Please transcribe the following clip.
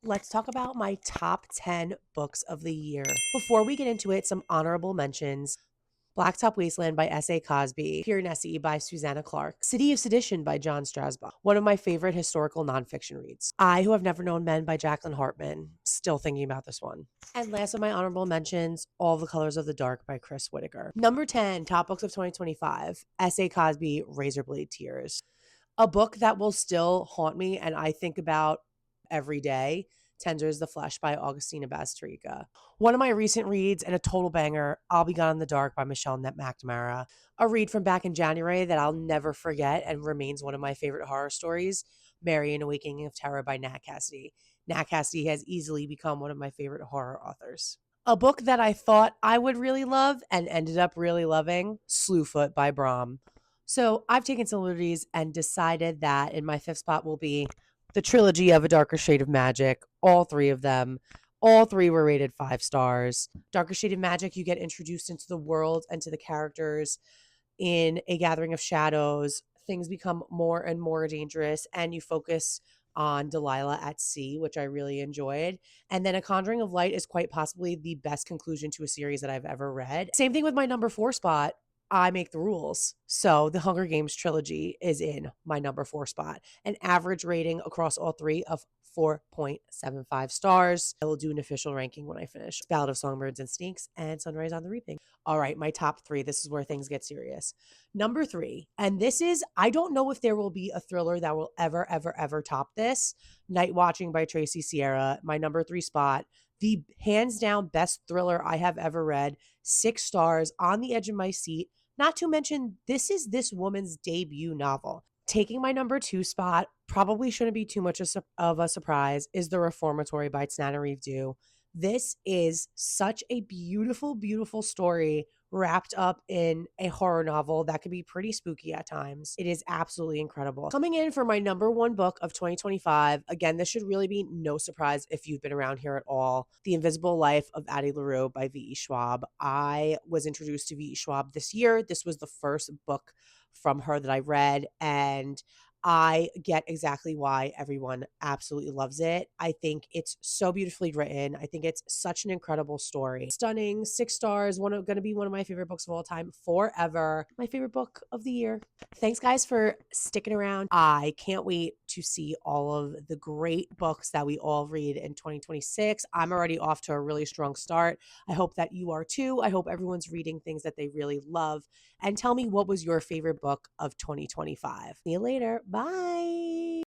Let's talk about my top 10 books of the year. Before we get into it, some honorable mentions. Blacktop Wasteland by S.A. Cosby, Pure Nessie by Susanna Clark, City of Sedition by John Strasbaugh, one of my favorite historical nonfiction reads. I Who Have Never Known Men by Jacqueline Hartman, still thinking about this one. And last of my honorable mentions, All the Colors of the Dark by Chris Whitaker. Number 10, top books of 2025, S.A. Cosby, Razorblade Tears. A book that will still haunt me and I think about every day, Tender is the Flesh by Augustina Bazterrica. One of my recent reads and a total banger, I'll Be Gone in the Dark by Michelle McNamara. A read from back in January that I'll never forget and remains one of my favorite horror stories, Mary and Awakening of Terror by Nat Cassidy. Nat Cassidy has easily become one of my favorite horror authors. A book that I thought I would really love and ended up really loving, Slewfoot by Bram. So I've taken some liberties and decided that in my fifth spot will be the trilogy of A Darker Shade of Magic, all three of them. All three were rated 5 stars. Darker Shade of Magic, you get introduced into the world and to the characters in A Gathering of Shadows. Things become more and more dangerous, and you focus on Delilah at sea, which I really enjoyed. And then A Conjuring of Light is quite possibly the best conclusion to a series that I've ever read. Same thing with my number 4 spot. I make the rules. So the Hunger Games trilogy is in my number 4 spot. An average rating across all three of 4.75 stars. I will do an official ranking when I finish Ballad of Songbirds and Snakes and Sunrise on the Reaping. All right, my top 3. This is where things get serious. Number 3, and this is, I don't know if there will be a thriller that will ever top this. Night Watching by Tracy Sierra, my number 3 spot. The hands down best thriller I have ever read. 6 stars, on the edge of my seat. Not to mention, this is this woman's debut novel. Taking my number 2 spot, probably shouldn't be too much of a surprise, is The Reformatory by Tananarive Due. This is such a beautiful, beautiful story wrapped up in a horror novel that can be pretty spooky at times. It is absolutely incredible. Coming in for my number 1 book of 2025, again, this should really be no surprise if you've been around here at all. The Invisible Life of Addie LaRue by V.E. Schwab. I was introduced to V.E. Schwab this year. This was the first book from her that I read, and I get exactly why everyone absolutely loves it. I think it's so beautifully written. I think it's such an incredible story. Stunning, 6 stars, going to be one of my favorite books of all time forever. My favorite book of the year. Thanks guys for sticking around. I can't wait to see all of the great books that we all read in 2026. I'm already off to a really strong start. I hope that you are too. I hope everyone's reading things that they really love. And tell me, what was your favorite book of 2025? See you later. Bye.